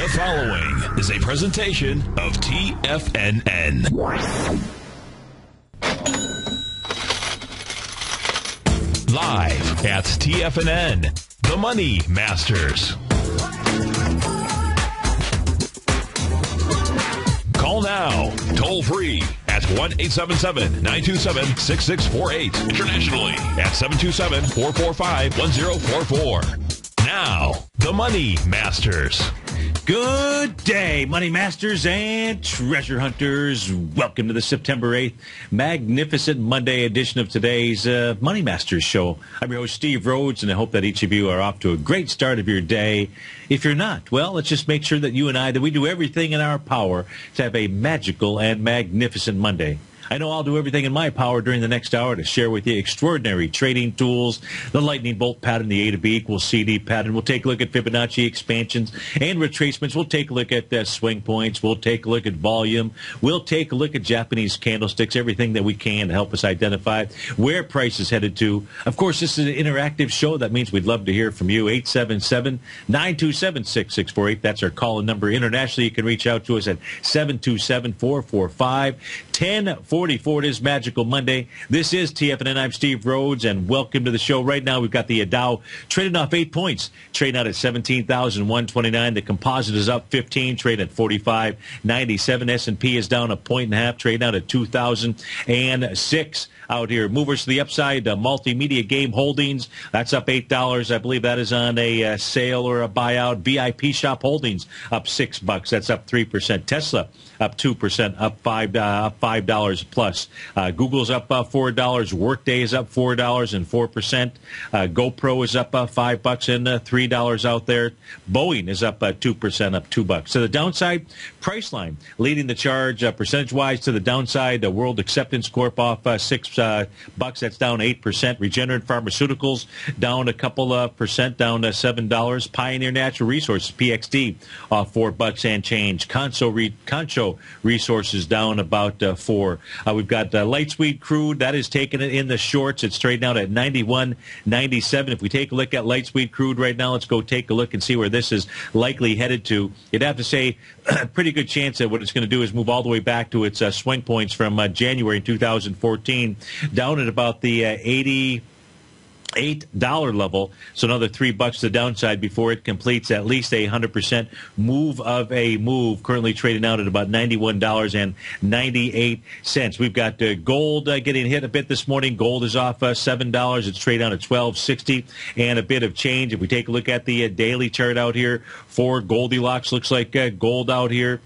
The following is a presentation of TFNN. Live at TFNN, the Money Masters. Call now, toll free at 1-877-927-6648. Internationally at 727-445-1044. Now, the Money Masters. Good day, Money Masters and Treasure Hunters. Welcome to the September 8th magnificent Monday edition of today's Money Masters show. I'm your host, Steve Rhodes, and I hope that each of you are off to a great start of your day. If you're not, well, let's just make sure that you and I, that we do everything in our power to have a magical and magnificent Monday. I know I'll do everything in my power during the next hour to share with you extraordinary trading tools, the lightning bolt pattern, the A to B equals CD pattern. We'll take a look at Fibonacci expansions and retracements. We'll take a look at swing points. We'll take a look at volume. We'll take a look at Japanese candlesticks, everything that we can to help us identify where price is headed to. Of course, this is an interactive show. That means we'd love to hear from you. 877-927-6648. That's our call-in number. Internationally, you can reach out to us at 727-445-1044. It is Magical Monday. This is TFNN. I'm Steve Rhodes, and welcome to the show. Right now, we've got the Dow trading off 8 points, trading out at 17,129. The composite is up 15, trading at 45.97. S&P is down 1.5 trading out at 2,006. Out here, movers to the upside, Multimedia Game Holdings, that's up $8. I believe that is on a sale or a buyout. VIP Shop Holdings up $6. That's up 3%. Tesla up 2%, up $5 plus. Google's up $4. Workday is up $4 and 4%. GoPro is up $5 and $3 out there. Boeing is up 2%, up $2. So the downside, Priceline leading the charge percentage-wise to the downside. World Acceptance Corp off $6. That's down 8%. Regenerate Pharmaceuticals down a couple of percent, down $7. Pioneer Natural Resources (PXD) off $4 and change. Concho Resources down about 4. We've got light sweet crude that is taking it in the shorts. It's trading out at 91.97. If we take a look at light sweet crude right now, let's go take a look and see where this is likely headed to. You'd have to say a pretty good chance that what it's going to do is move all the way back to its swing points from January 2014. Down at about the $88 level, so another $3 to the downside before it completes at least a 100% move of a move. Currently trading out at about $91.98. We've got gold getting hit a bit this morning. Gold is off $7. It's trading out at $12.60 and a bit of change. If we take a look at the daily chart out here for Goldilocks, looks like gold out here.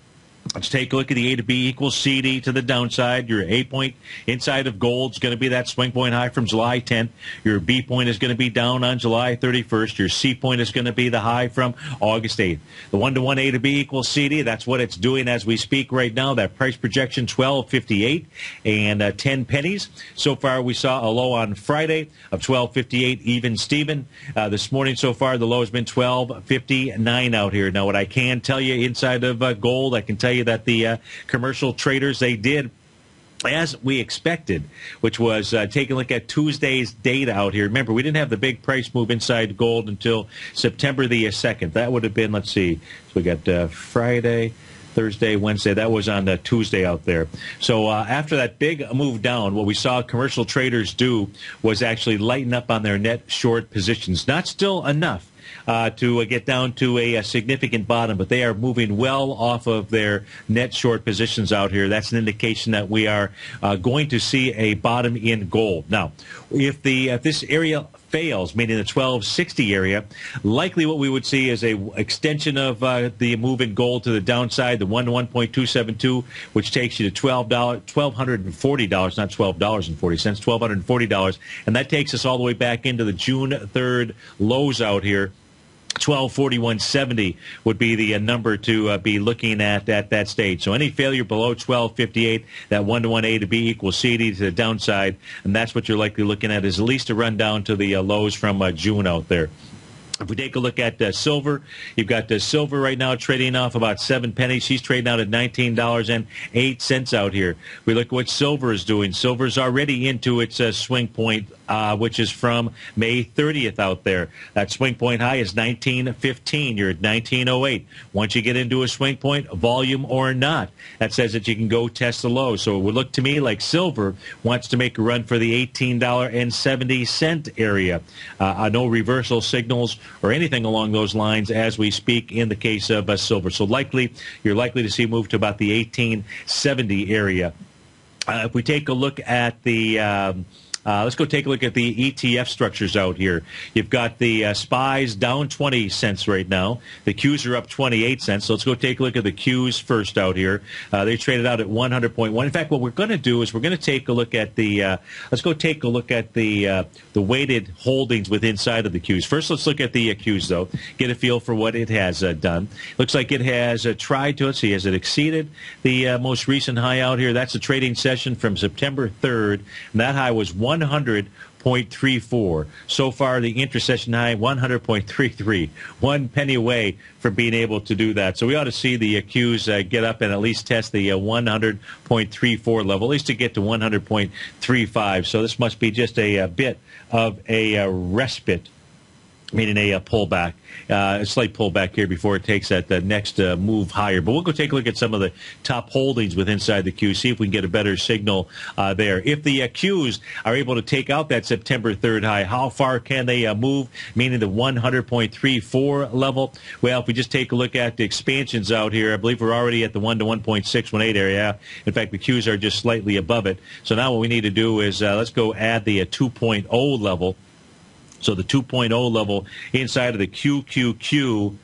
Let's take a look at the A to B equals CD to the downside. Your A point inside of gold is going to be that swing point high from July 10th. Your B point is going to be down on July 31st. Your C point is going to be the high from August 8th. The 1-to-1 A to B equals CD. That's what it's doing as we speak right now. That price projection, $12.58 and 10 pennies. So far, we saw a low on Friday of $12.58 even Steven. This morning so far, the low has been $12.59 out here. Now, what I can tell you inside of gold, I can tell you that the commercial traders, they did as we expected, which was taking a look at Tuesday's data out here. Remember, we didn't have the big price move inside gold until September the 2nd. That would have been, let's see, so we got Friday, Thursday, Wednesday. That was on Tuesday out there. So after that big move down, what we saw commercial traders do was actually lighten up on their net short positions. Not still enough to get down to a significant bottom, but they are moving well off of their net short positions out here. That's an indication that we are going to see a bottom in gold. Now, if this area fails, meaning the 1260 area, likely what we would see is a extension of the move in gold to the downside, the 1-to-1.272, which takes you to $1,240, not $12.40, $1,240, and that takes us all the way back into the June 3rd lows out here. 1241.70 would be the number to be looking at that stage. So any failure below 1258, that 1-to-1 A to B equals CD to the downside, and that's what you're likely looking at, is at least a run down to the lows from June out there. If we take a look at silver, you've got silver right now trading off about 7 pennies. She's trading out at $19.08 out here. We look at what silver is doing. Silver's already into its swing point, which is from May 30th out there. That swing point high is 19.15. You're at 19.08. Once you get into a swing point, volume or not, that says that you can go test the low. So it would look to me like silver wants to make a run for the $18.70 area. No reversal signals or anything along those lines as we speak in the case of silver. So you're likely to see a move to about the 1870 area. If we take a look at the let's go take a look at the ETF structures out here. You've got the SPYs down 20 cents right now. The Qs are up 28 cents. So let's go take a look at the Qs first out here. They traded out at 100.1. In fact, what we're going to do is we're going to take a look at the let's go take a look at the weighted holdings within inside of the Qs. First, let's look at the Qs, though. Get a feel for what it has done. Looks like it has tried to, let's see, has it exceeded the most recent high out here? That's a trading session from September 3rd, and that high was 100.34. So far, the intersession high, 100.33. 1 penny away from being able to do that. So we ought to see the Qs get up and at least test the 100.34 level, at least to get to 100.35. So this must be just a bit of a respite, meaning a pullback, a slight pullback here before it takes that next move higher. But we'll go take a look at some of the top holdings with inside the Q, see if we can get a better signal there. If the Qs are able to take out that September 3rd high, how far can they move, meaning the 100.34 level? Well, if we just take a look at the expansions out here, I believe we're already at the 1 to 1.618 area. In fact, the Qs are just slightly above it. So now what we need to do is let's go add the 2.0 level. So the 2.0 level inside of the QQQ,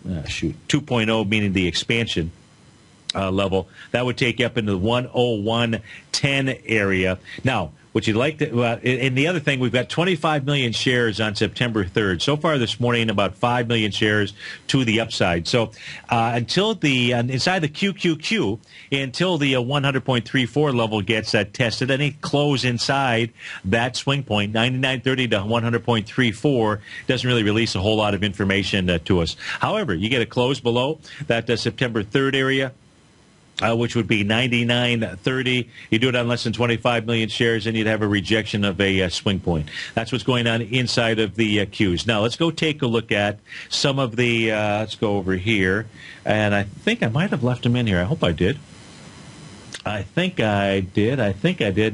2.0 meaning the expansion level, that would take you up into the 101.10 area. Now, what you'd like to, and the other thing, we've got 25 million shares on September 3rd. So far this morning, about 5 million shares to the upside. So until the, inside the QQQ, until the 100.34 level gets tested, any close inside that swing point, 99.30 to 100.34, doesn't really release a whole lot of information to us. However, you get a close below that September 3rd area, which would be 99.30. You do it on less than 25 million shares, and you'd have a rejection of a swing point. That's what's going on inside of the Qs. Now, let's go take a look at some of the, let's go over here. And I think I might have left them in here. I hope I did. I think I did.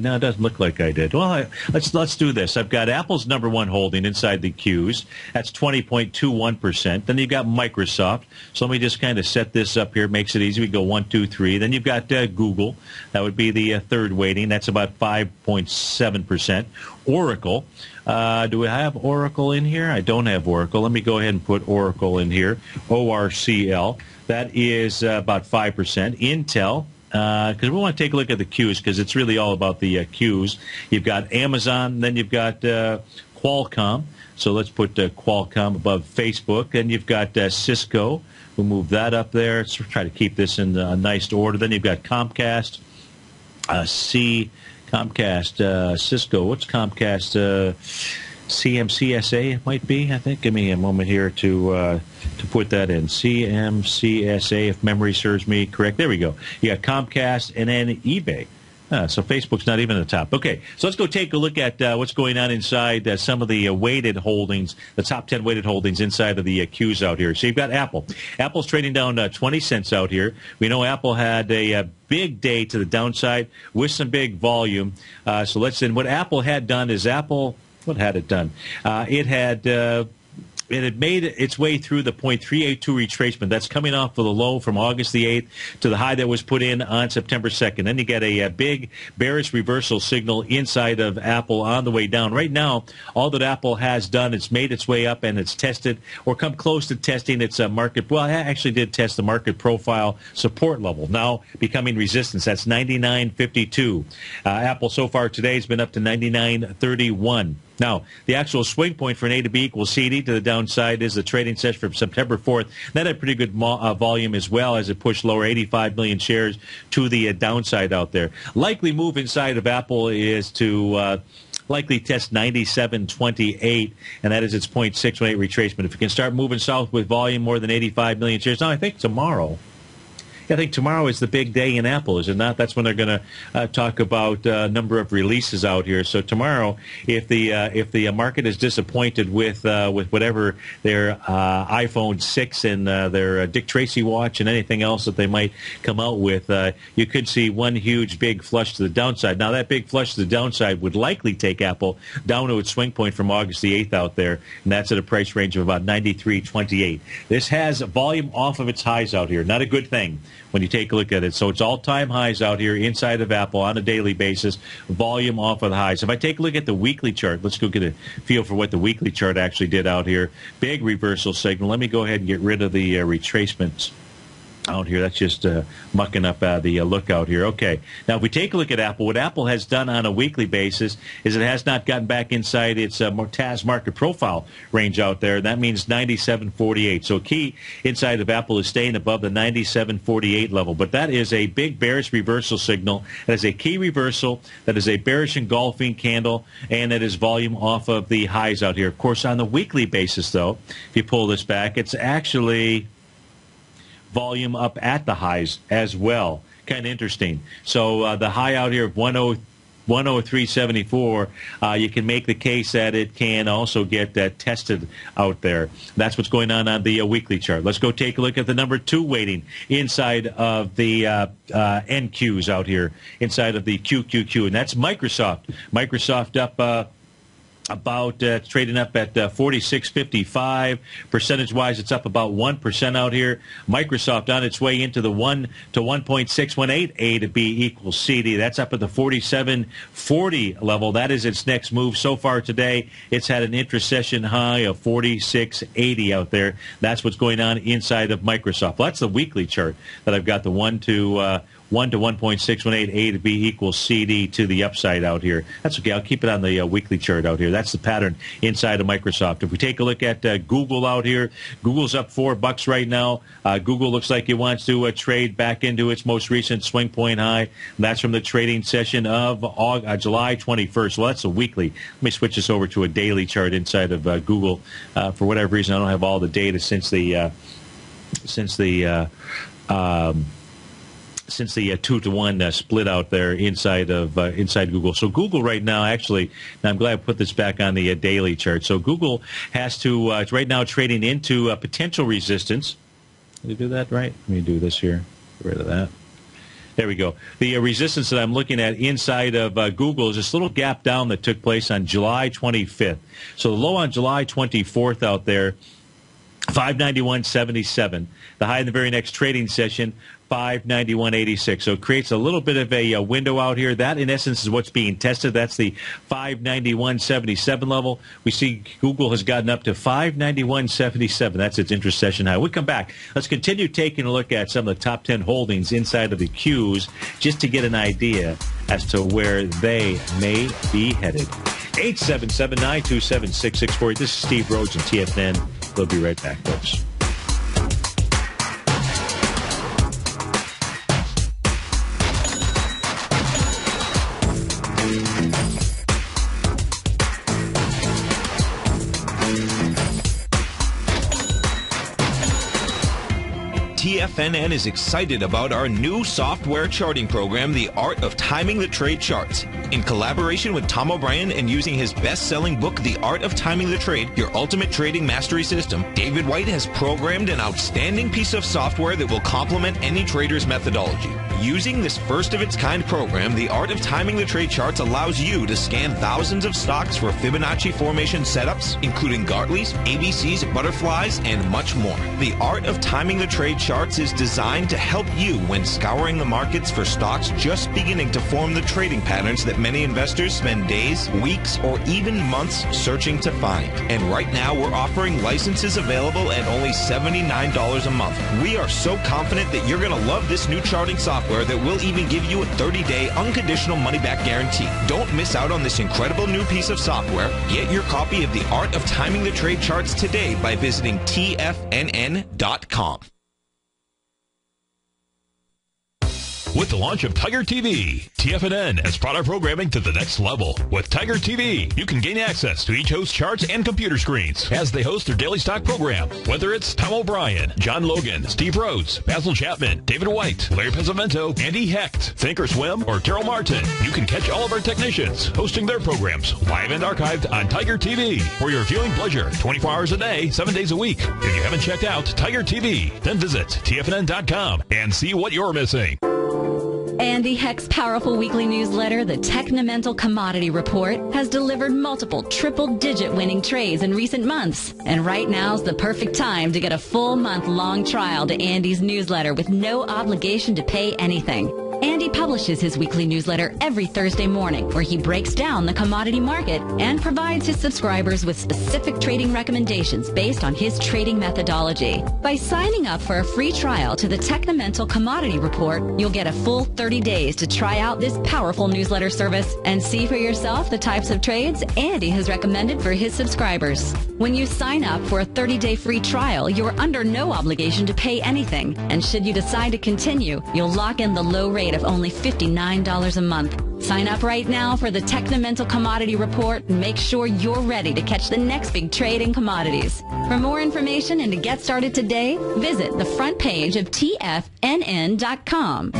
No, it doesn't look like I did. Well, let's do this. I've got Apple's number one holding inside the Qs. That's 20.21%. Then you've got Microsoft. So let me just kind of set this up here. Makes it easy. We go 1, 2, 3. Then you've got Google. That would be the third weighting. That's about 5.7%. Oracle. Do we have Oracle in here? I don't have Oracle. Let me go ahead and put Oracle in here. ORCL. That is about 5%. Intel. Because we want to take a look at the Qs, because it's really all about the Qs. You've got Amazon, then you've got Qualcomm. So let's put Qualcomm above Facebook. Then you've got Cisco. We'll move that up there. Let's try to keep this in a nice order. Then you've got Comcast, Cisco. What's Comcast? CMCSA it might be, I think. Give me a moment here to put that in. CMCSA, if memory serves me correct. There we go. You got Comcast and then eBay. So Facebook's not even at the top. Okay, so let's go take a look at what's going on inside some of the weighted holdings, the top 10 weighted holdings inside of the Qs out here. So you've got Apple. Apple's trading down 20 cents out here. We know Apple had a big day to the downside with some big volume. So let's see. What Apple had done is what had it done? It had made its way through the 0.382 retracement. That's coming off of the low from August the 8th to the high that was put in on September 2nd. Then you get a big bearish reversal signal inside of Apple on the way down. Right now, all that Apple has done, it's made its way up and it's tested or come close to testing its market. Well, it actually did test the market profile support level, now becoming resistance. That's 99.52. Apple so far today has been up to 99.31. Now, the actual swing point for an A to B equals CD to the downside is the trading session from September 4th. That had pretty good volume as well as it pushed lower 85 million shares to the downside out there. Likely move inside of Apple is to likely test 97.28, and that is its 0.618 retracement. If it can start moving south with volume more than 85 million shares, now I think tomorrow. I think tomorrow is the big day in Apple, is it not? That's when they're going to talk about a number of releases out here. So tomorrow, if the market is disappointed with whatever their iPhone 6 and their Dick Tracy watch and anything else that they might come out with, you could see one huge big flush to the downside. Now, that big flush to the downside would likely take Apple down to its swing point from August the 8th out there, and that's at a price range of about 93.28. This has volume off of its highs out here. Not a good thing when you take a look at it. So it's all-time highs out here inside of Apple on a daily basis, volume off of the highs. If I take a look at the weekly chart, let's go get a feel for what the weekly chart actually did out here. Big reversal signal. Let me go ahead and get rid of the retracements out here. That's just mucking up the look out here. Okay. Now, if we take a look at Apple, what Apple has done on a weekly basis is it has not gotten back inside its TAS market profile range out there. That means 97.48. So key inside of Apple is staying above the 97.48 level. But that is a big bearish reversal signal. That is a key reversal. That is a bearish engulfing candle. And it is volume off of the highs out here. Of course, on the weekly basis, though, if you pull this back, it's actually volume up at the highs as well. Kind of interesting. So the high out here of 103.74, you can make the case that it can also get tested out there. That's what's going on the weekly chart. Let's go take a look at the number 2 weighting inside of the NQs out here, inside of the QQQ, and that's Microsoft. Microsoft up about trading up at 46.55. Percentage-wise, it's up about 1% out here. Microsoft on its way into the 1 to 1.618 A to B equals CD. That's up at the 47.40 level. That is its next move. So far today, it's had an intra-session high of 46.80 out there. That's what's going on inside of Microsoft. Well, that's the weekly chart that I've got, the 1 to 1.618 A to B equals CD to the upside out here. That's okay. I'll keep it on the weekly chart out here. That's the pattern inside of Microsoft. If we take a look at Google out here, Google's up $4 right now. Google looks like it wants to trade back into its most recent swing point high. That's from the trading session of July 21st. Well, that's a weekly. Let me switch this over to a daily chart inside of Google. For whatever reason, I don't have all the data since the 2-to-1 split out there inside Google. So Google right now, actually, and I'm glad I put this back on the daily chart. So Google has to, it's right now trading into potential resistance. Did I do that right? Let me do this here. Get rid of that. There we go. The resistance that I'm looking at inside of Google is this little gap down that took place on July 25th. So the low on July 24th out there, 591.77. The high in the very next trading session, 591.86. So it creates a little bit of a window out here. That, in essence, is what's being tested. That's the 591.77 level. We see Google has gotten up to 591.77. That's its intra-session high. We come back. Let's continue taking a look at some of the top 10 holdings inside of the Qs just to get an idea as to where they may be headed. 877-927-6648. This is Steve Rhodes and TFN. We'll be right back, folks. TFNN is excited about our new software charting program, The Art of Timing the Trade Charts. In collaboration with Tom O'Brien and using his best-selling book, The Art of Timing the Trade, Your Ultimate Trading Mastery System, David White has programmed an outstanding piece of software that will complement any trader's methodology. Using this first-of-its-kind program, The Art of Timing the Trade Charts allows you to scan thousands of stocks for Fibonacci formation setups, including Gartley's, ABC's, butterflies, and much more. The Art of Timing the Trade Charts is designed to help you when scouring the markets for stocks just beginning to form the trading patterns that many investors spend days, weeks, or even months searching to find. And right now, we're offering licenses available at only $79 a month. We are so confident that you're going to love this new charting software that will even give you a 30-day unconditional money-back guarantee. Don't miss out on this incredible new piece of software. Get your copy of The Art of Timing the Trade Charts today by visiting TFNN.com. with the launch of Tiger TV. TFNN has brought our programming to the next level. With Tiger TV, you can gain access to each host's charts and computer screens as they host their daily stock program. Whether it's Tom O'Brien, John Logan, Steve Rhodes, Basil Chapman, David White, Larry Pesavento, Andy Hecht, Thinkorswim, or Terrell Martin, you can catch all of our technicians hosting their programs live and archived on Tiger TV for your viewing pleasure 24 hours a day, 7 days a week. If you haven't checked out Tiger TV, then visit TFNN.com and see what you're missing. Andy Hecht's powerful weekly newsletter, the Technomental Commodity Report, has delivered multiple triple-digit winning trades in recent months. And right now's the perfect time to get a full month-long trial to Andy's newsletter with no obligation to pay anything. Andy publishes his weekly newsletter every Thursday morning, where he breaks down the commodity market and provides his subscribers with specific trading recommendations based on his trading methodology. By signing up for a free trial to the Technomental Commodity Report, you'll get a full 30 days to try out this powerful newsletter service and see for yourself the types of trades Andy has recommended for his subscribers. When you sign up for a 30-day free trial, you're under no obligation to pay anything. And should you decide to continue, you'll lock in the low rate of only $59 a month. Sign up right now for the Technomental Commodity Report and make sure you're ready to catch the next big trade in commodities. For more information and to get started today, visit the front page of TFNN.com.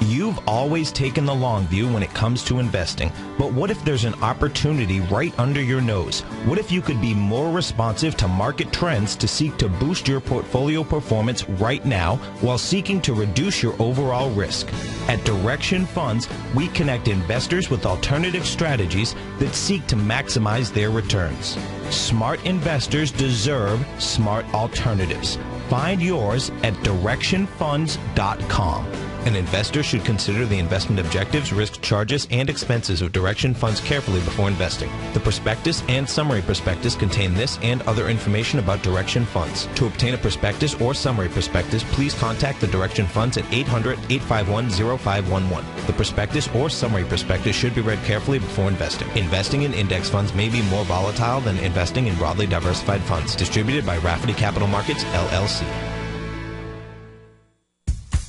You've always taken the long view when it comes to investing, but what if there's an opportunity right under your nose? What if you could be more responsive to market trends to seek to boost your portfolio performance right now while seeking to reduce your overall risk? At Direction Funds, we connect investors with alternative strategies that seek to maximize their returns. Smart investors deserve smart alternatives. Find yours at directionfunds.com. An investor should consider the investment objectives, risk charges, and expenses of Direction Funds carefully before investing. The prospectus and summary prospectus contain this and other information about Direction Funds. To obtain a prospectus or summary prospectus, please contact the Direction Funds at 800-851-0511. The prospectus or summary prospectus should be read carefully before investing. Investing in index funds may be more volatile than investing in broadly diversified funds. Distributed by Rafferty Capital Markets, LLC.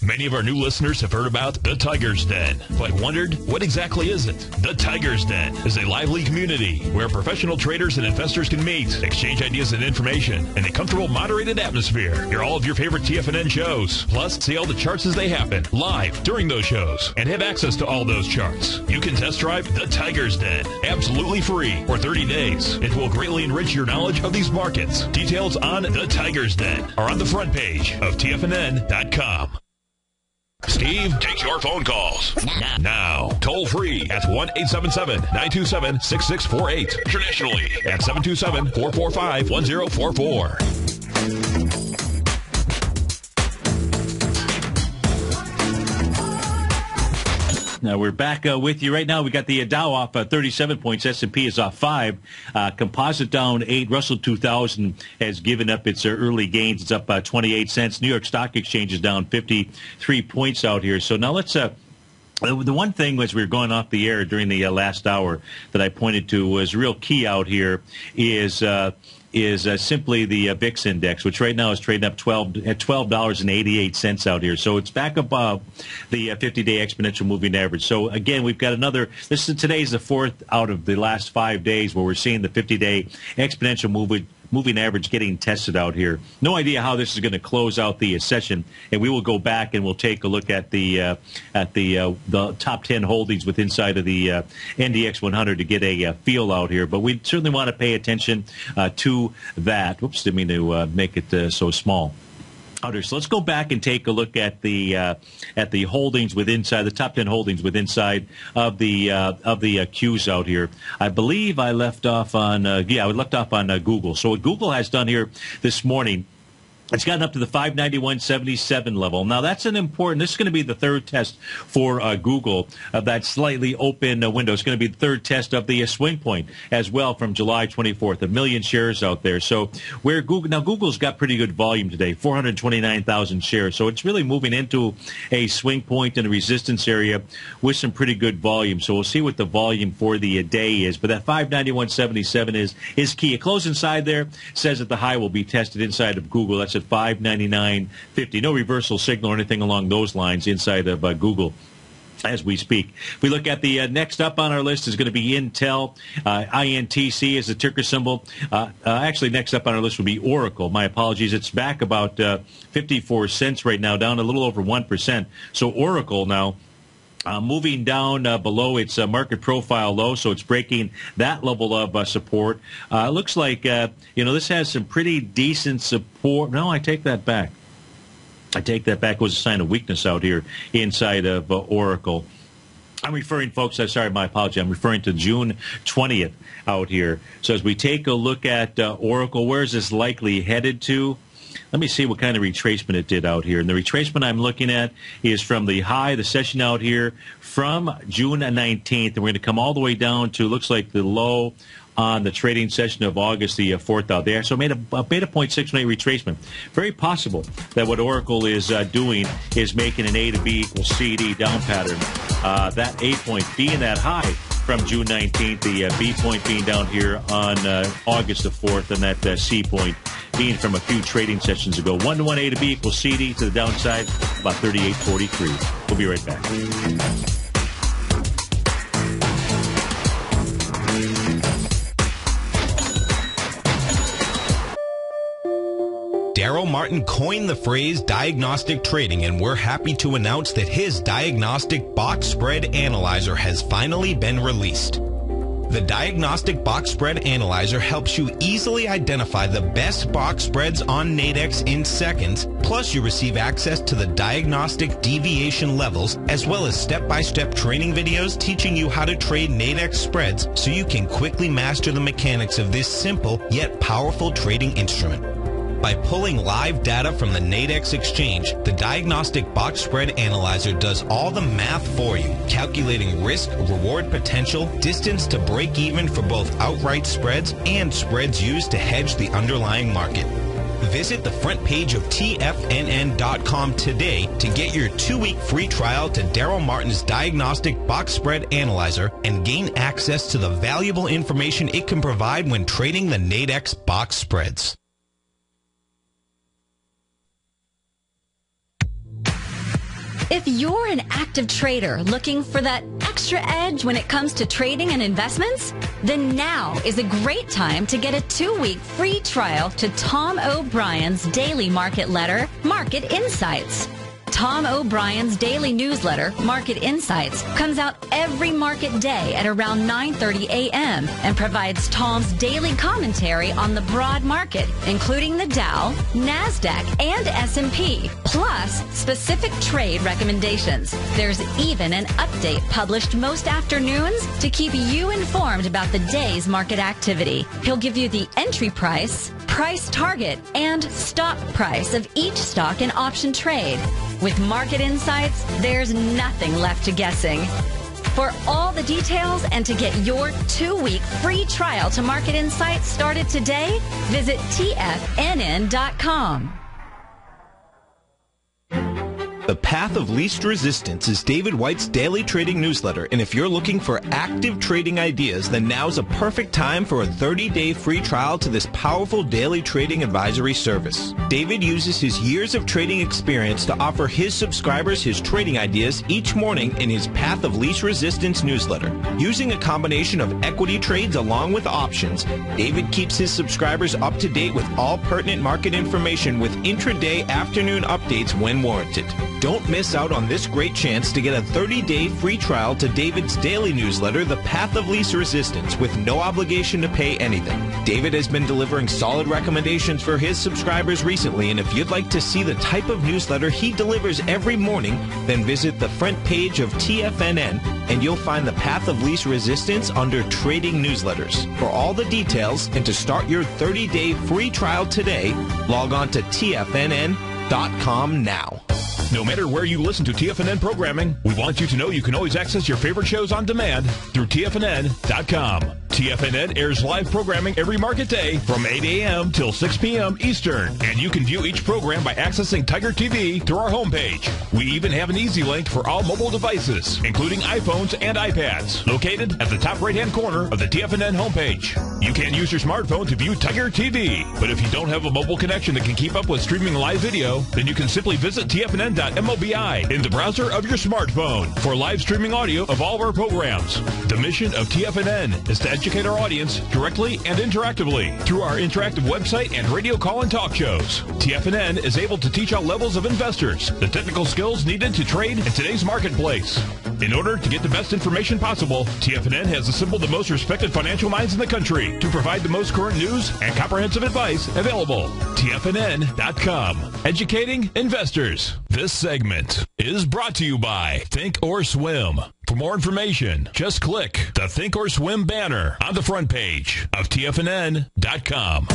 Many of our new listeners have heard about the Tiger's Den, but wondered, what exactly is it? The Tiger's Den is a lively community where professional traders and investors can meet, exchange ideas and information in a comfortable, moderated atmosphere. Hear all of your favorite TFNN shows, plus see all the charts as they happen live during those shows, and have access to all those charts. You can test drive the Tiger's Den absolutely free for 30 days. It will greatly enrich your knowledge of these markets. Details on the Tiger's Den are on the front page of TFNN.com. Steve takes your phone calls now. Toll free at 1-877-927-6648. Internationally at 727-445-1044. Now we're back with you right now. We got the Dow off 37 points. S&P is off 5. Composite down 8. Russell 2000 has given up its early gains. It's up 28 cents. New York Stock Exchange is down 53 points out here. So now let's the one thing as we were going off the air during the last hour that I pointed to was real key out here is simply the VIX index, which right now is trading up $12.88 out here. So it's back above the 50-day exponential moving average. So again, we've got another. Today's the fourth out of the last 5 days where we're seeing the 50-day exponential moving average getting tested out here. No idea how this is going to close out the session, and we will go back and we'll take a look at the top 10 holdings with inside of the NDX 100 to get a feel out here. But we certainly want to pay attention to that. Whoops, didn't mean to make it so small. So let's go back and take a look at the holdings with inside the top 10 holdings with inside of the Qs out here. I believe I left off on Google. So what Google has done here this morning, it's gotten up to the 591.77 level. Now, that's an important. This is going to be the third test for Google of that slightly open window. It's going to be the third test of the swing point as well from July 24th. 1 million shares out there. So where Google's got pretty good volume today, 429,000 shares. So it's really moving into a swing point and a resistance area with some pretty good volume. So we'll see what the volume for the day is. But that 591.77 is key. It closed inside there. Says that the high will be tested inside of Google. That's at $599.50. No reversal signal or anything along those lines inside of Google as we speak. If we look at the next up on our list is going to be Intel. INTC is the ticker symbol. Actually, next up on our list will be Oracle. My apologies. It's back about 54 cents right now, down a little over 1%. So Oracle now moving down below its market profile low, so it's breaking that level of support. Looks like, this has some pretty decent support. No, I take that back. It was a sign of weakness out here inside of Oracle. I'm referring, folks, my apology. I'm referring to June 20th out here. So as we take a look at Oracle, where is this likely headed to? Let me see what kind of retracement it did out here. And the retracement I'm looking at is from the high, the session out here, from June 19th. And we're going to come all the way down to, looks like, the low on the trading session of August the 4th out there. So made a 0.618 retracement. Very possible that what Oracle is doing is making an A to B equals CD down pattern. That A point being that high from June 19th, the B point being down here on August the 4th, and that C point being from a few trading sessions ago. 1-to-1 A to B equals CD to the downside, about 38.43. We'll be right back. Daryl Martin coined the phrase diagnostic trading, and we're happy to announce that his Diagnostic Box Spread Analyzer has finally been released. The Diagnostic Box Spread Analyzer helps you easily identify the best box spreads on Nadex in seconds, plus you receive access to the diagnostic deviation levels, as well as step-by-step training videos teaching you how to trade Nadex spreads so you can quickly master the mechanics of this simple yet powerful trading instrument. By pulling live data from the Nadex exchange, the Diagnostic Box Spread Analyzer does all the math for you, calculating risk, reward potential, distance to break even for both outright spreads and spreads used to hedge the underlying market. Visit the front page of TFNN.com today to get your 2-week free trial to Daryl Martin's Diagnostic Box Spread Analyzer and gain access to the valuable information it can provide when trading the Nadex box spreads. If you're an active trader looking for that extra edge when it comes to trading and investments, then now is a great time to get a 2-week free trial to Tom O'Brien's daily market letter, Market Insights. Tom O'Brien's daily newsletter, Market Insights, comes out every market day at around 9:30 a.m. and provides Tom's daily commentary on the broad market, including the Dow, NASDAQ, and S&P, plus specific trade recommendations. There's even an update published most afternoons to keep you informed about the day's market activity. He'll give you the entry price, price target, and stop price of each stock and option trade. With Market Insights, there's nothing left to guessing. For all the details and to get your 2-week free trial to Market Insights started today, visit TFNN.com. The Path of Least Resistance is David White's daily trading newsletter, and if you're looking for active trading ideas, then now's a perfect time for a 30-day free trial to this powerful daily trading advisory service. David uses his years of trading experience to offer his subscribers his trading ideas each morning in his Path of Least Resistance newsletter. Using a combination of equity trades along with options, David keeps his subscribers up to date with all pertinent market information with intraday afternoon updates when warranted. Don't miss out on this great chance to get a 30-day free trial to David's daily newsletter, The Path of Least Resistance, with no obligation to pay anything. David has been delivering solid recommendations for his subscribers recently, and if you'd like to see the type of newsletter he delivers every morning, then visit the front page of TFNN and you'll find The Path of Least Resistance under Trading Newsletters. For all the details and to start your 30-day free trial today, log on to TFNN.com now. No matter where you listen to TFNN programming, we want you to know you can always access your favorite shows on demand through TFNN.com. TFNN airs live programming every market day from 8 a.m. till 6 p.m. Eastern, and you can view each program by accessing Tiger TV through our homepage. We even have an easy link for all mobile devices, including iPhones and iPads, located at the top right-hand corner of the TFNN homepage. You can use your smartphone to view Tiger TV, but if you don't have a mobile connection that can keep up with streaming live video, then you can simply visit tfnn.mobi in the browser of your smartphone for live streaming audio of all of our programs. The mission of TFNN is to educate our audience directly and interactively through our interactive website and radio call and talk shows. TFNN is able to teach all levels of investors the technical skills needed to trade in today's marketplace. In order to get the best information possible, TFNN has assembled the most respected financial minds in the country to provide the most current news and comprehensive advice available. TFNN.com. Educating investors. This segment is brought to you by Think or Swim. For more information, just click the Think or Swim banner on the front page of TFNN.com.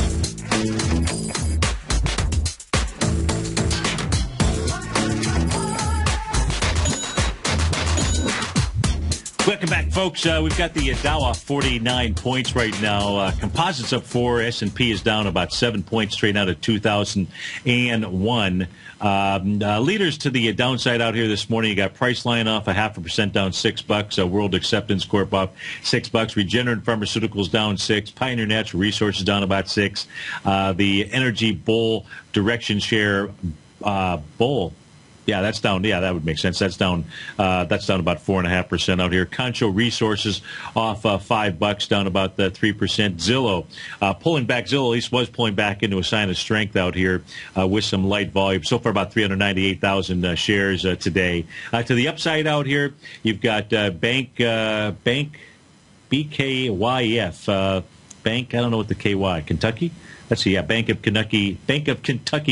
Welcome back, folks. We've got the Dow off 49 points right now. Composites up 4. S&P is down about 7 points, straight out of 2001. Leaders to the downside out here this morning. You got Priceline off 0.5% down $6. World Acceptance Corp off $6. Regeneron Pharmaceuticals down 6. Pioneer Natural Resources down about 6. The Energy Bull Direction Share Bull. Yeah, that's down. Yeah, that would make sense. That's down about 4.5% out here. Concho Resources off $5, down about 3%. Zillow pulling back. Zillow at least was pulling back into a sign of strength out here with some light volume. So far, about 398,000 shares today. To the upside out here, you've got Bank BKYF. Bank. I don't know what the KY. Kentucky. Let's see, Bank of Kentucky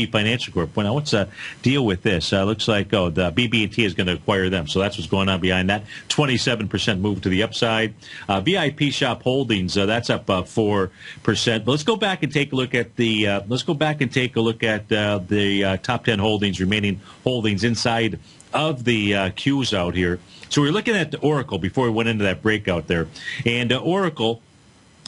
Financial Corp. Well, now, what's the deal with this? Looks like, the BB&T is going to acquire them. So that's what's going on behind that. 27% move to the upside. VIP Shop Holdings, that's up 4%. But let's go back and take a look at the top 10 holdings, remaining holdings inside of the Qs out here. So we're looking at the Oracle before we went into that breakout there. And Oracle,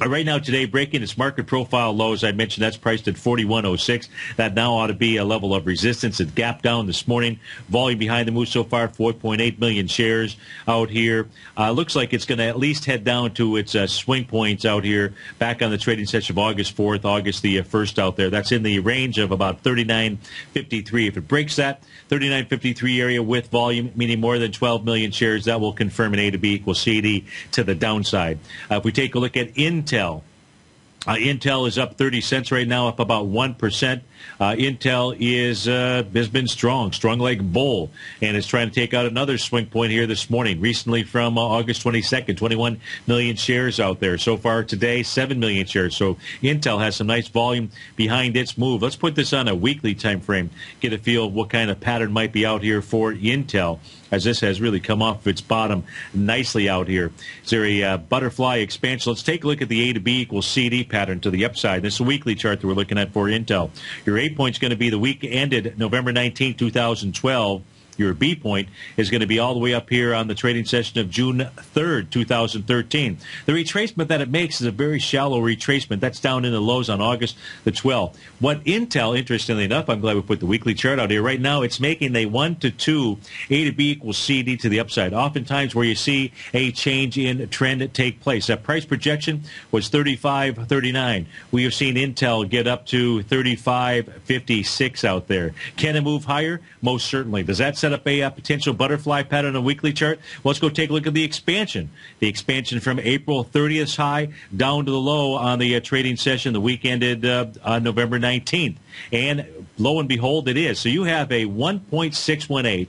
right now today, breaking its market profile low, as I mentioned, that's priced at 41.06. That now ought to be a level of resistance. It gapped down this morning. Volume behind the move so far, 4.8 million shares out here. Looks like it's going to at least head down to its swing points out here, back on the trading session of August 4th, August the 1st out there. That's in the range of about 39.53. If it breaks that 39.53 area with volume, meaning more than 12 million shares, that will confirm an A to B equals CD to the downside. If we take a look at Intel, Intel is up 30 cents right now, up about 1%. Intel has been strong like a bull, and is trying to take out another swing point here this morning. Recently from August 22nd, 21 million shares out there. So far today, 7 million shares. So Intel has some nice volume behind its move. Let's put this on a weekly time frame, get a feel of what kind of pattern might be out here for Intel, as this has really come off its bottom nicely out here. Is there a butterfly expansion? Let's take a look at the A to B equals CD pattern to the upside. This is a weekly chart that we're looking at for Intel. Your A point is going to be the week ended November 19, 2012. Your B point is going to be all the way up here on the trading session of June 3rd, 2013. The retracement that it makes is a very shallow retracement. That's down in the lows on August the 12th. What Intel, interestingly enough, I'm glad we put the weekly chart out here. Right now, it's making a 1 to 2 A to B equals CD to the upside. Oftentimes where you see a change in trend take place. That price projection was 35.39. We have seen Intel get up to 35.56 out there. Can it move higher? Most certainly. Does that set up a potential butterfly pattern on a weekly chart? Well, let's go take a look at the expansion. The expansion from April 30th high down to the low on the trading session. The week ended on November 19th. And lo and behold, it is. So you have a 1.618.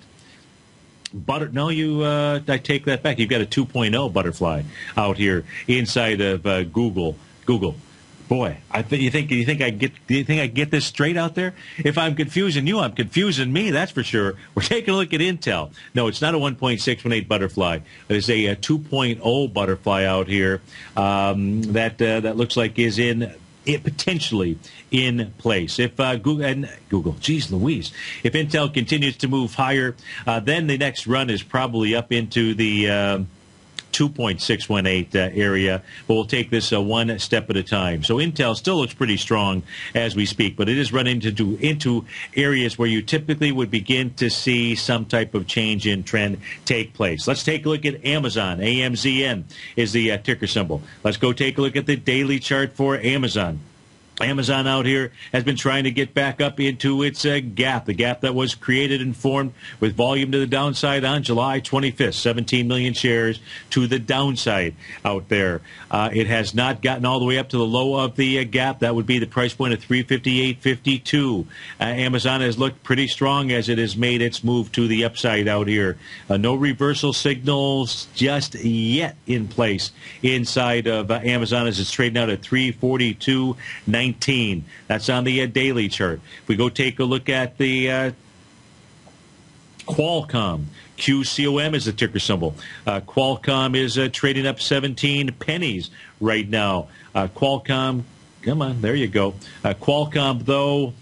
I take that back. You've got a 2.0 butterfly out here inside of Google. Boy, do you think I get this straight out there? If I'm confusing you, I'm confusing me. That's for sure. We're taking a look at Intel. No, it's not a 1.618 butterfly. It's a 2.0 butterfly out here that looks like is potentially in place. If Google, geez Louise, if Intel continues to move higher, then the next run is probably up into the 2.618 area, but we'll take this one step at a time. So Intel still looks pretty strong as we speak, but it is running into areas where you typically would begin to see some type of change in trend take place. Let's take a look at Amazon. AMZN is the ticker symbol. Let's go take a look at the daily chart for Amazon. Amazon out here has been trying to get back up into its gap, the gap that was created and formed with volume to the downside on July 25th, 17 million shares to the downside out there. It has not gotten all the way up to the low of the gap. That would be the price point of $358.52. Amazon has looked pretty strong as it has made its move to the upside out here. No reversal signals just yet in place inside of Amazon as it's trading out at $342.19. That's on the daily chart. If we go take a look at the Qualcomm, QCOM is the ticker symbol. Qualcomm is trading up 17 pennies right now. Qualcomm, come on, there you go. Qualcomm, though,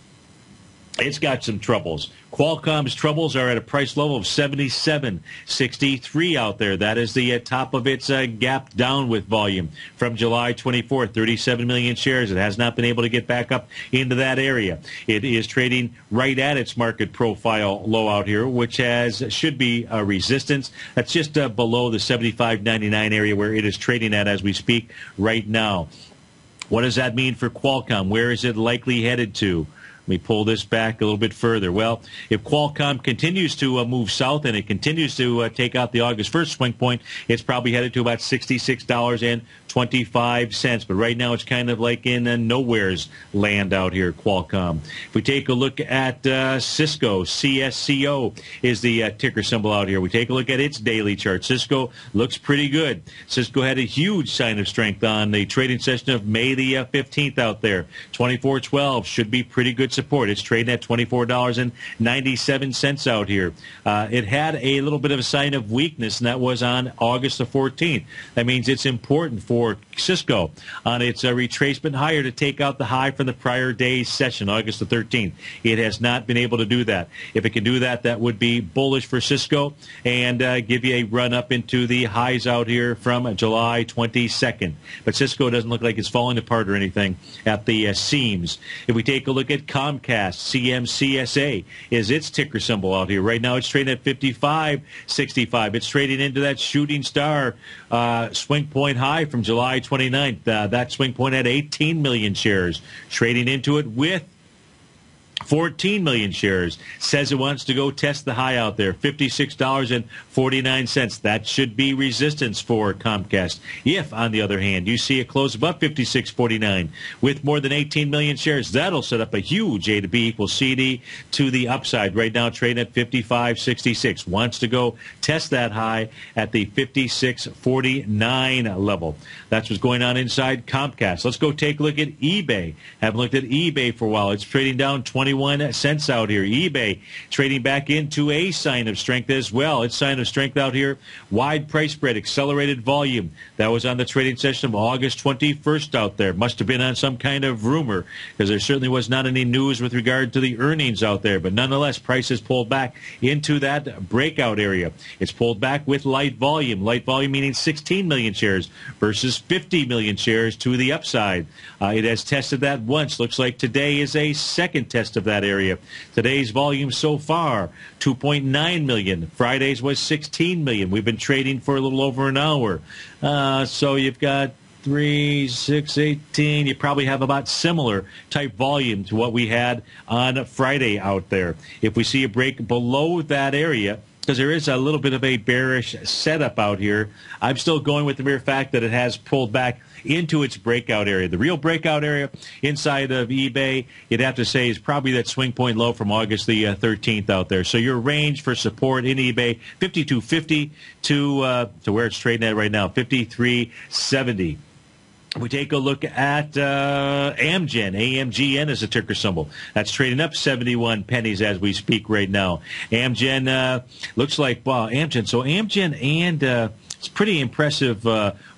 it's got some troubles. Qualcomm's troubles are at a price level of $77.63 out there. That is the top of its gap down with volume from July 24th, 37 million shares. It has not been able to get back up into that area. It is trading right at its market profile low out here, which should be a resistance. That's just below the $75.99 area where it is trading at as we speak right now. What does that mean for Qualcomm? Where is it likely headed to? Let me pull this back a little bit further. Well, if Qualcomm continues to move south and it continues to take out the August 1st swing point, it's probably headed to about $66.25. But right now it's kind of like in nowhere's land out here, Qualcomm. If we take a look at Cisco, CSCO is the ticker symbol out here. We take a look at its daily chart. Cisco looks pretty good. Cisco had a huge sign of strength on the trading session of May the 15th out there. 24.12 should be pretty good support. It's trading at $24.97 out here. It had a little bit of a sign of weakness, and that was on August the 14th. That means it's important for Cisco on its retracement higher to take out the high from the prior day's session, August the 13th. It has not been able to do that. If it can do that, that would be bullish for Cisco and give you a run up into the highs out here from July 22nd. But Cisco doesn't look like it's falling apart or anything at the seams. If we take a look at Comcast, CMCSA is its ticker symbol out here. Right now it's trading at $55.65. It's trading into that shooting star swing point high from July 29th. That swing point had 18 million shares. Trading into it with 14 million shares. Says it wants to go test the high out there, $56.49. That should be resistance for Comcast. If, on the other hand, you see it close above $56.49 with more than 18 million shares, that'll set up a huge A to B equals CD to the upside. Right now trading at $55.66. Wants to go test that high at the $56.49 level. That's what's going on inside Comcast. Let's go take a look at eBay. Haven't looked at eBay for a while. It's trading down 21 cents out here. eBay trading back into a sign of strength as well. Its sign of strength out here, wide price spread, accelerated volume. That was on the trading session of August 21st out there. Must have been on some kind of rumor because there certainly was not any news with regard to the earnings out there. But nonetheless, prices pulled back into that breakout area. It's pulled back with light volume. Light volume meaning 16 million shares versus 50 million shares to the upside. It has tested that once. Looks like today is a second test of that area. Today's volume so far, 2.9 million. Friday's was 16 million. We've been trading for a little over an hour. So you've got 3, 6, 18. You probably have about similar type volume to what we had on Friday out there. If we see a break below that area, because there is a little bit of a bearish setup out here, I'm still going with the mere fact that it has pulled back into its breakout area. The real breakout area inside of eBay, you'd have to say, is probably that swing point low from August the 13th out there. So your range for support in eBay, 52.50 to where it's trading at right now, 53.70. We take a look at Amgen. AMGN is a ticker symbol. That's trading up 71 pennies as we speak right now. Amgen looks like, wow, Amgen. So Amgen and It's a pretty impressive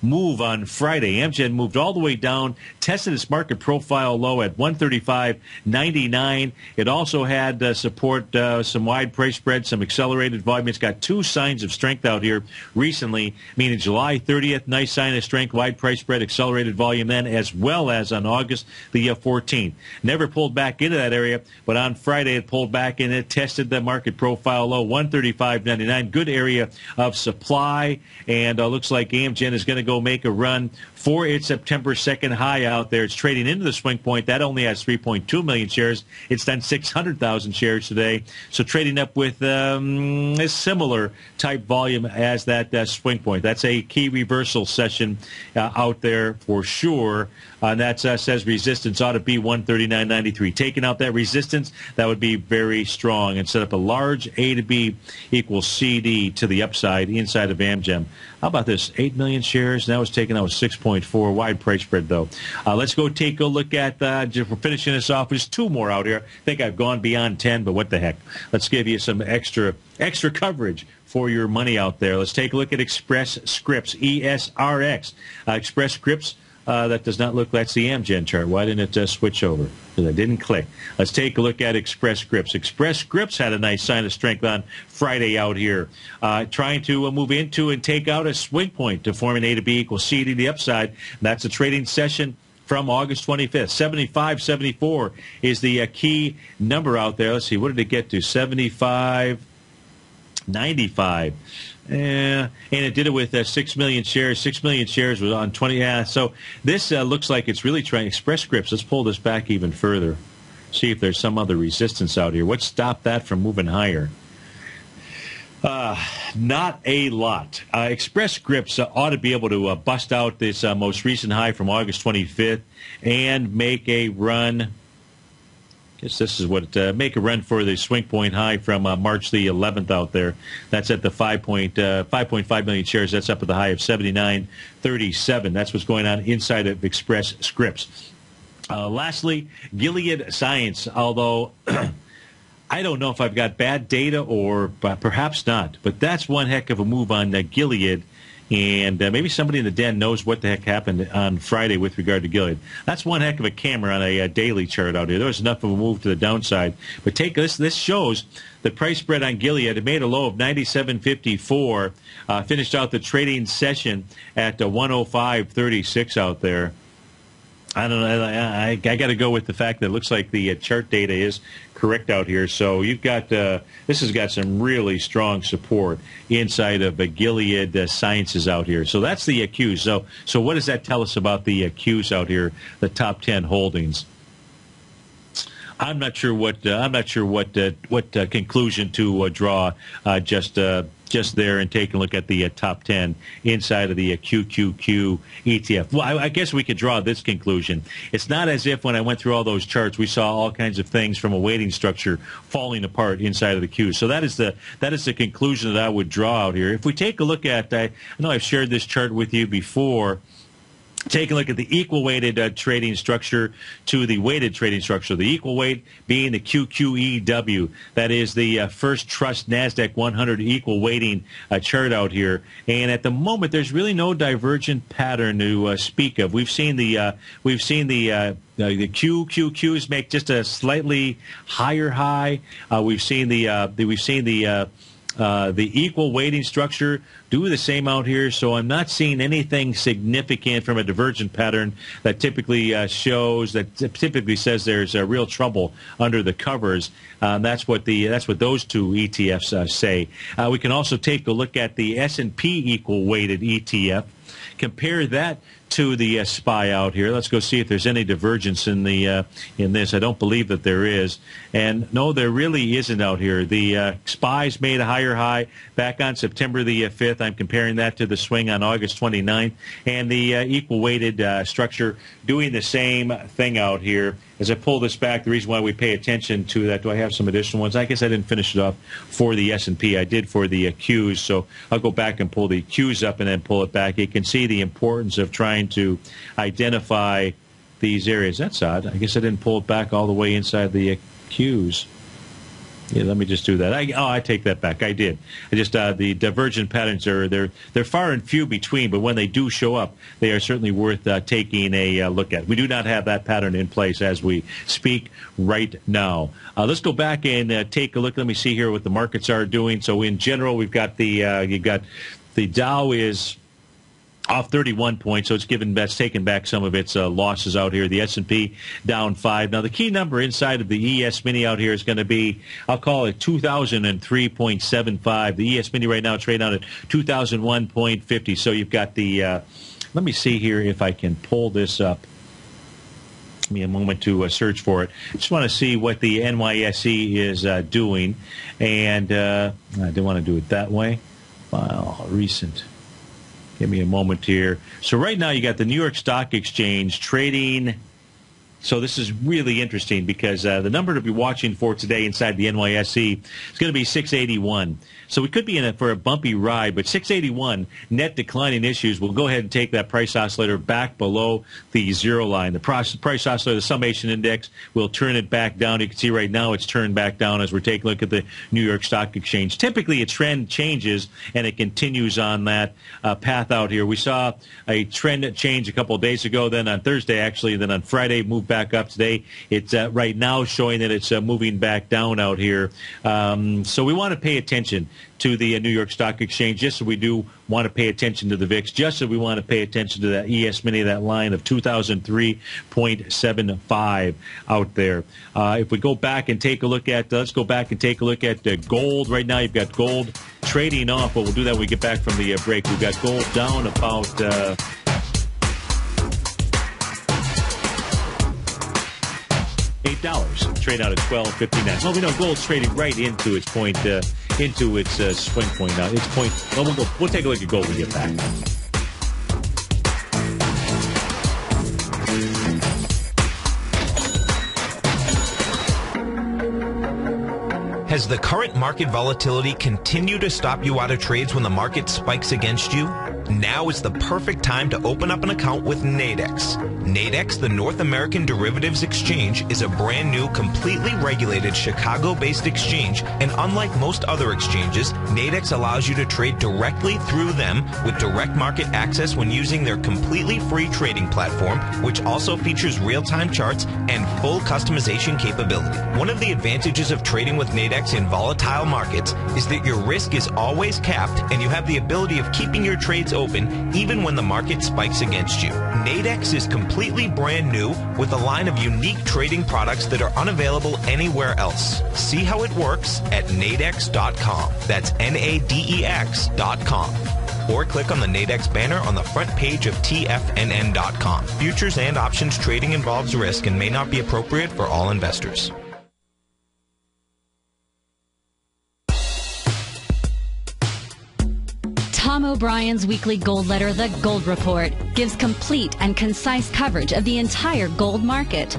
move on Friday. Amgen moved all the way down, tested its market profile low at 135.99. It also had support, some wide price spread, some accelerated volume. It's got two signs of strength out here recently, meaning July 30th, nice sign of strength, wide price spread, accelerated volume then, as well as on August the 14th. Never pulled back into that area, but on Friday it pulled back and it tested the market profile low, 135.99. Good area of supply. And looks like Amgen is going to go make a run for its September 2nd high out there. It's trading into the swing point. That only has 3.2 million shares. It's done 600,000 shares today. So trading up with a similar type volume as that swing point. That's a key reversal session out there for sure. And that says resistance ought to be 139.93. Taking out that resistance, that would be very strong and set up a large A to B equals CD to the upside inside of Amgen. How about this? 8 million shares. Now it's taken out 6.4. Wide price spread, though. Let's go take a look at, we're finishing this off. There's two more out here. I think I've gone beyond 10, but what the heck. Let's give you some extra coverage for your money out there. Let's take a look at Express Scripts, ESRX. Express Scripts. That does not look, that's the Amgen chart. Why didn't it switch over? Because I didn't click. Let's take a look at Express Scripts. Express Scripts had a nice sign of strength on Friday out here. Trying to move into and take out a swing point to form an A to B equals C to the upside. That's a trading session from August 25th. 75.74 is the key number out there. Let's see, what did it get to? 75.95. And it did it with 6 million shares. 6 million shares was on 20. Yeah, so this looks like it's really trying. Express Scripts, let's pull this back even further. See if there's some other resistance out here. What stopped that from moving higher? Not a lot. Express Scripts ought to be able to bust out this most recent high from August 25th and make a run. I guess this is what make a run for the swing point high from March the 11th out there. That's at the 5.5 million shares. That's up at the high of 79.37. That's what's going on inside of Express Scripts. Lastly, Gilead Science, although I don't know if I've got bad data or perhaps not, but that's one heck of a move on Gilead. And maybe somebody in the den knows what the heck happened on Friday with regard to Gilead. That's one heck of a camera on a daily chart out here. There was enough of a move to the downside. But take this. This shows the price spread on Gilead. It made a low of 97.54. Finished out the trading session at 105.36 out there. I don't know. I got to go with the fact that it looks like the chart data is correct out here. So you've got this has got some really strong support inside of Gilead Sciences out here. So that's the Qs. So what does that tell us about the Qs out here? The top 10 holdings. I'm not sure what conclusion to draw just there and take a look at the top 10 inside of the QQQ ETF. Well, I guess we could draw this conclusion. It's not as if when I went through all those charts, we saw all kinds of things from a weighting structure falling apart inside of the Qs. So that is the conclusion that I would draw out here. If we take a look at, I know I've shared this chart with you before. Take a look at the equal weighted trading structure to the weighted trading structure. The equal weight being the QQEW. That is the First Trust NASDAQ 100 equal weighting chart out here. And at the moment, there's really no divergent pattern to speak of. We've seen the QQQs make just a slightly higher high. We've seen the equal weighting structure do the same out here, so I'm not seeing anything significant from a divergent pattern that typically says there's real trouble under the covers. That's what those two ETFs say. We can also take a look at the S&P equal weighted ETF. Compare that to the SPY out here. Let's go see if there's any divergence in this. I don't believe that there is. And no, there really isn't out here. The SPY's made a higher high back on September the 5th. I'm comparing that to the swing on August 29th. And the equal weighted structure doing the same thing out here. As I pull this back, the reason why we pay attention to that, do I have some additional ones? I guess I didn't finish it off for the S&P. I did for the Qs, so I'll go back and pull the Qs up and then pull it back. You can see the importance of trying to identify these areas. That's odd. I guess I didn't pull it back all the way inside the Qs. Yeah, let me just do that. I take that back. I did. The divergent patterns they're far and few between, but when they do show up, they are certainly worth taking a look at. We do not have that pattern in place as we speak right now. Let's go back and take a look. Let me see here what the markets are doing. So in general, we've got the Dow is off 31 points, so that's taken back some of its losses out here. The S&P down 5. Now, the key number inside of the ES Mini out here is going to be, I'll call it 2003.75. The ES Mini right now trading out at 2001.50. So you've got the, let me see here if I can pull this up. Give me a moment to search for it. Just want to see what the NYSE is doing. And I didn't want to do it that way. File, recent. Give me a moment here. So right now you got the New York Stock Exchange trading. So this is really interesting because the number to be watching for today inside the NYSE is going to be 681. So we could be in for a bumpy ride, but 681 net declining issues will go ahead and take that price oscillator back below the zero line. The price oscillator, the summation index, will turn it back down. You can see right now it's turned back down as we're taking a look at the New York Stock Exchange. Typically a trend changes and it continues on that path out here. We saw a trend change a couple of days ago, then on Thursday actually, then on Friday moved back up. Today it's right now showing that it's moving back down out here. So we want to pay attention to the New York Stock Exchange, just as we do want to pay attention to the VIX, just as we want to pay attention to that ES Mini, that line of 2003.75 out there. If we go back and take a look at, let's go back and take a look at gold. Right now you've got gold trading off, but we'll do that when we get back from the break. We've got gold down about $8. Trade out at $12.59. Well, we know gold's trading right into its point, into its swing point now. Its point. Well, we'll take a look at gold when we get back. Has the current market volatility continued to stop you out of trades when the market spikes against you? Now is the perfect time to open up an account with Nadex. Nadex, the North American Derivatives Exchange, is a brand new, completely regulated Chicago-based exchange, and unlike most other exchanges, Nadex allows you to trade directly through them with direct market access when using their completely free trading platform, which also features real-time charts and full customization capability. One of the advantages of trading with Nadex in volatile markets is that your risk is always capped and you have the ability of keeping your trades open even when the market spikes against you. Nadex is completely brand new with a line of unique trading products that are unavailable anywhere else. See how it works at nadex.com. That's NADEX.com. Or click on the Nadex banner on the front page of TFNN.com. Futures and options trading involves risk and may not be appropriate for all investors. Tom O'Brien's weekly gold letter, The Gold Report, gives complete and concise coverage of the entire gold market.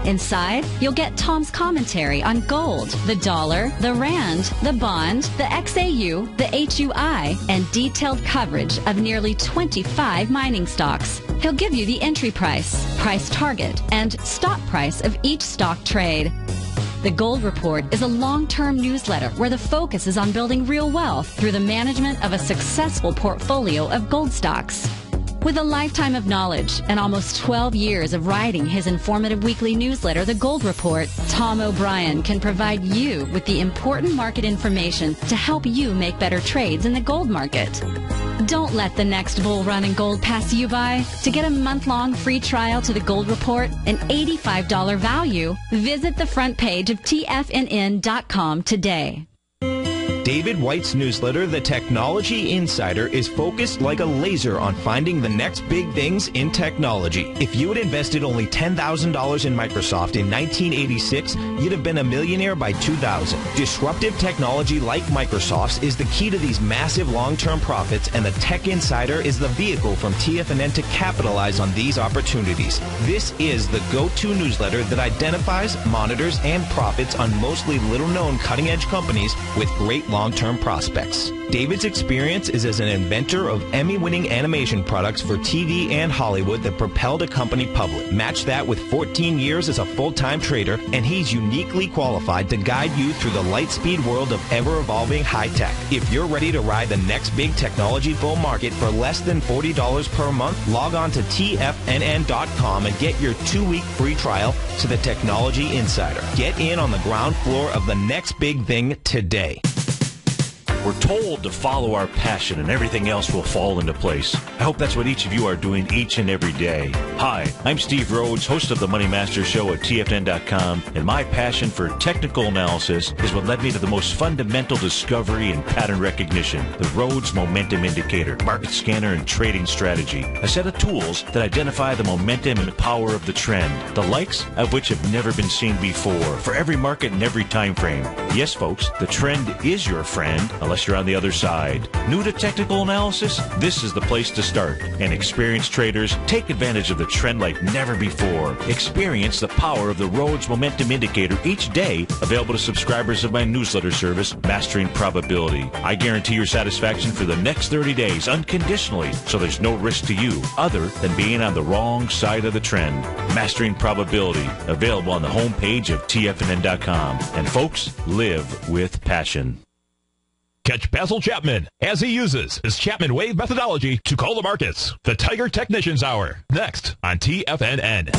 Inside, you'll get Tom's commentary on gold, the dollar, the rand, the bond, the XAU, the HUI, and detailed coverage of nearly 25 mining stocks. He'll give you the entry price, price target, and stop price of each stock trade. The Gold Report is a long-term newsletter where the focus is on building real wealth through the management of a successful portfolio of gold stocks. With a lifetime of knowledge and almost 12 years of writing his informative weekly newsletter, The Gold Report, Tom O'Brien can provide you with the important market information to help you make better trades in the gold market. Don't let the next bull run in gold pass you by. To get a month-long free trial to The Gold Report, an $85 value, visit the front page of TFNN.com today. David White's newsletter, The Technology Insider, is focused like a laser on finding the next big things in technology. If you had invested only $10,000 in Microsoft in 1986, you'd have been a millionaire by 2000. Disruptive technology like Microsoft's is the key to these massive long-term profits, and the Tech Insider is the vehicle from TFNN to capitalize on these opportunities. This is the go-to newsletter that identifies, monitors, and profits on mostly little-known cutting-edge companies with great long-term prospects. David's experience is as an inventor of Emmy-winning animation products for TV and Hollywood that propelled a company public. Match that with 14 years as a full-time trader, and he's uniquely qualified to guide you through the light-speed world of ever-evolving high-tech. If you're ready to ride the next big technology bull market for less than $40 per month, log on to TFNN.com and get your 2-week free trial to the Technology Insider. Get in on the ground floor of the next big thing today. We're told to follow our passion and everything else will fall into place. I hope that's what each of you are doing each and every day. Hi, I'm Steve Rhodes, host of the Money Master Show at TFN.com, and my passion for technical analysis is what led me to the most fundamental discovery in pattern recognition, the Rhodes Momentum Indicator, market scanner, and trading strategy, a set of tools that identify the momentum and power of the trend, the likes of which have never been seen before, for every market and every time frame. Yes, folks, the trend is your friend, unless you're on the other side. New to technical analysis? This is the place to start. And experienced traders take advantage of the trend like never before. Experience the power of the Rhodes Momentum Indicator each day, available to subscribers of my newsletter service, Mastering Probability. I guarantee your satisfaction for the next 30 days unconditionally, so there's no risk to you other than being on the wrong side of the trend. Mastering Probability, available on the homepage of TFNN.com. And folks, live with passion. Catch Basil Chapman as he uses his Chapman Wave methodology to call the markets. The Tiger Technicians Hour, next on TFNN.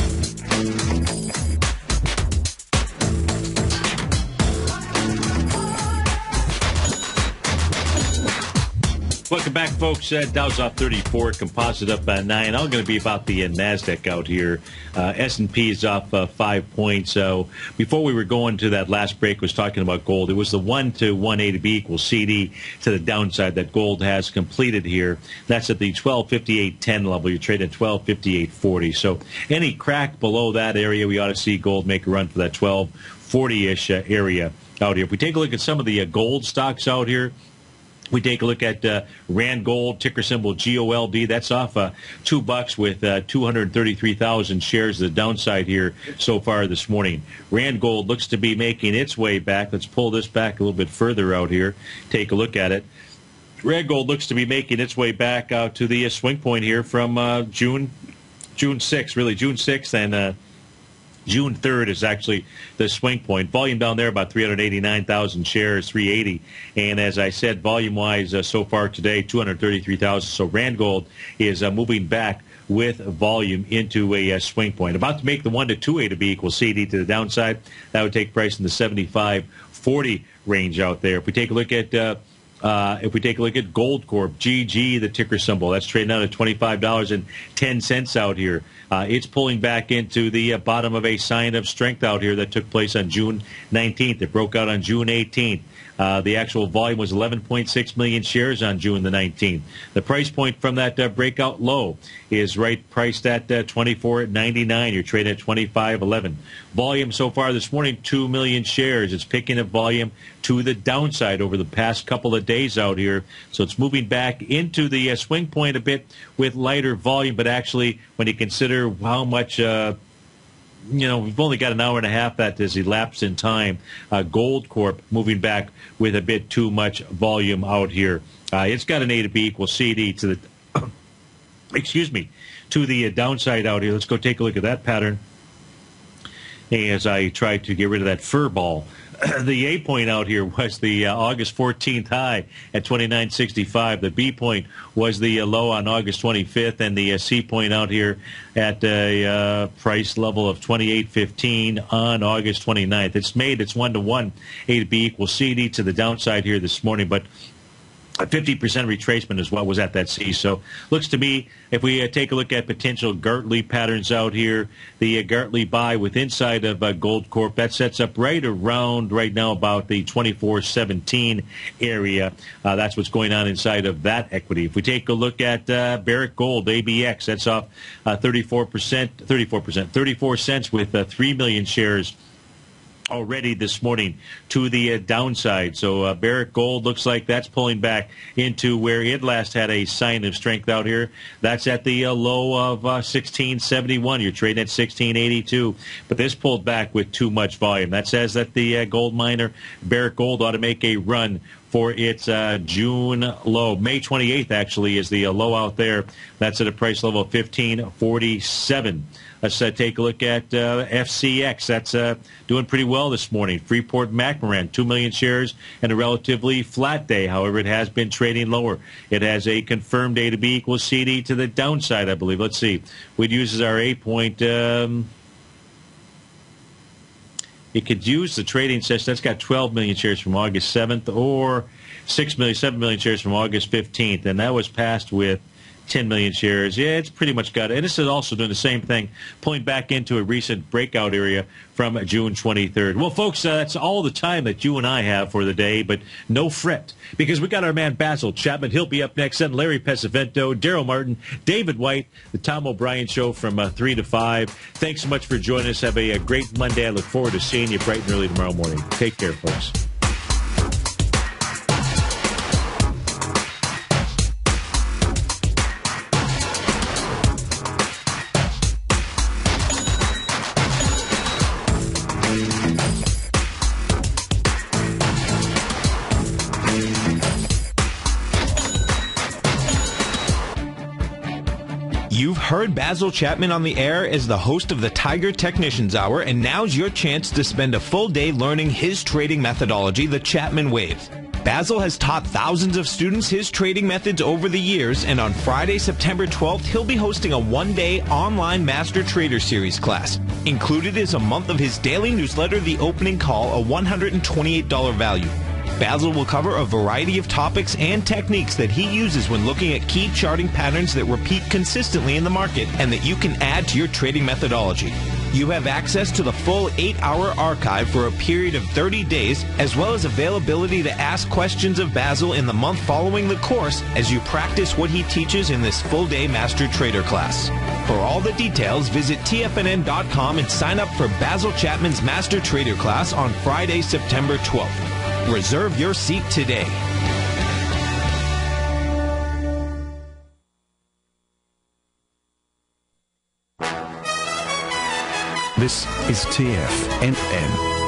Welcome back, folks. Dow's off 34, composite up 9. All going to be about the NASDAQ out here. S&P is off 5 points. So before we were going to that last break, was talking about gold. It was the 1 to 1A to B equals CD to the downside that gold has completed here. That's at the 1258.10 level. You're trading at 1258.40. So any crack below that area, we ought to see gold make a run for that 1240-ish area out here. If we take a look at some of the gold stocks out here, we take a look at Rand Gold, ticker symbol GOLD. That's off $2 with 233,000 shares to the downside here so far this morning. Rand Gold looks to be making its way back. Let's pull this back a little bit further out here. Take a look at it. Rand Gold looks to be making its way back out to the swing point here from June 6th, really June 6th, and June 3rd is actually the swing point. Volume down there about 389,000 shares, 380. And as I said, volume-wise so far today, 233,000. So Rand Gold is moving back with volume into a swing point. About to make the 1 to 2A to B equals CD to the downside. That would take price in the 75.40 range out there. If we take a look at Gold Corp, GG, the ticker symbol, that's trading out at $25.10 out here. It's pulling back into the bottom of a sign of strength out here that took place on June 19th. It broke out on June 18th. The actual volume was 11.6 million shares on June the 19th. The price point from that breakout low is right priced at $24.99. You're trading at $25.11. Volume so far this morning, 2 million shares. It's picking up volume to the downside over the past couple of days out here. So it's moving back into the swing point a bit with lighter volume, but actually when you consider how much we've only got an hour and a half that has elapsed in time. Gold Corp moving back with a bit too much volume out here. It's got an A to B equals CD to the, to the downside out here. Let's go take a look at that pattern as I try to get rid of that fur ball. The A point out here was the August 14th high at 29.65. The B point was the low on August 25th, and the C point out here at a price level of 28.15 on August 29th. It's made its 1 to 1 A to B equals CD to the downside here this morning, but a 50% retracement is what was at that C. So looks to me, if we take a look at potential Gartley patterns out here, the Gartley buy with inside of Gold Corp, that sets up right around right now about the 24.17 area. That's what's going on inside of that equity. If we take a look at Barrick Gold, ABX, that's off 34 cents with 3 million shares already this morning to the downside. So Barrick Gold looks like that's pulling back into where it last had a sign of strength out here. That's at the low of 1671. You're trading at 1682. But this pulled back with too much volume. That says that the gold miner, Barrick Gold, ought to make a run for its June low. May 28th, actually, is the low out there. That's at a price level of 1547. Let's take a look at FCX. That's doing pretty well this morning. Freeport-McMoRan, 2 million shares and a relatively flat day. However, it has been trading lower. It has a confirmed A to B equals CD to the downside, I believe. Let's see. We'd use as our 8 point. It could use the trading session. That's got 12 million shares from August 7th or 7 million shares from August 15th. And that was passed with 10 million shares. Yeah, it's pretty much got it. And this is also doing the same thing, pulling back into a recent breakout area from June 23rd. Well, folks, that's all the time that you and I have for the day, but no fret, because we got our man Basil Chapman. He'll be up next, then Larry Pesavento, Daryl Martin, David White, the Tom O'Brien Show from 3 to 5. Thanks so much for joining us. Have a great Monday. I look forward to seeing you bright and early tomorrow morning. Take care, folks. You've heard Basil Chapman on the air as the host of the Tiger Technicians Hour, and now's your chance to spend a full day learning his trading methodology, the Chapman Wave. Basil has taught thousands of students his trading methods over the years, and on Friday, September 12th, he'll be hosting a one-day online Master Trader Series class. Included is a month of his daily newsletter, The Opening Call, a $128 value. Basil will cover a variety of topics and techniques that he uses when looking at key charting patterns that repeat consistently in the market and that you can add to your trading methodology. You have access to the full 8-hour archive for a period of 30 days, as well as availability to ask questions of Basil in the month following the course as you practice what he teaches in this full-day Master Trader class. For all the details, visit TFNN.com and sign up for Basil Chapman's Master Trader class on Friday, September 12th. Reserve your seat today. This is TFNN.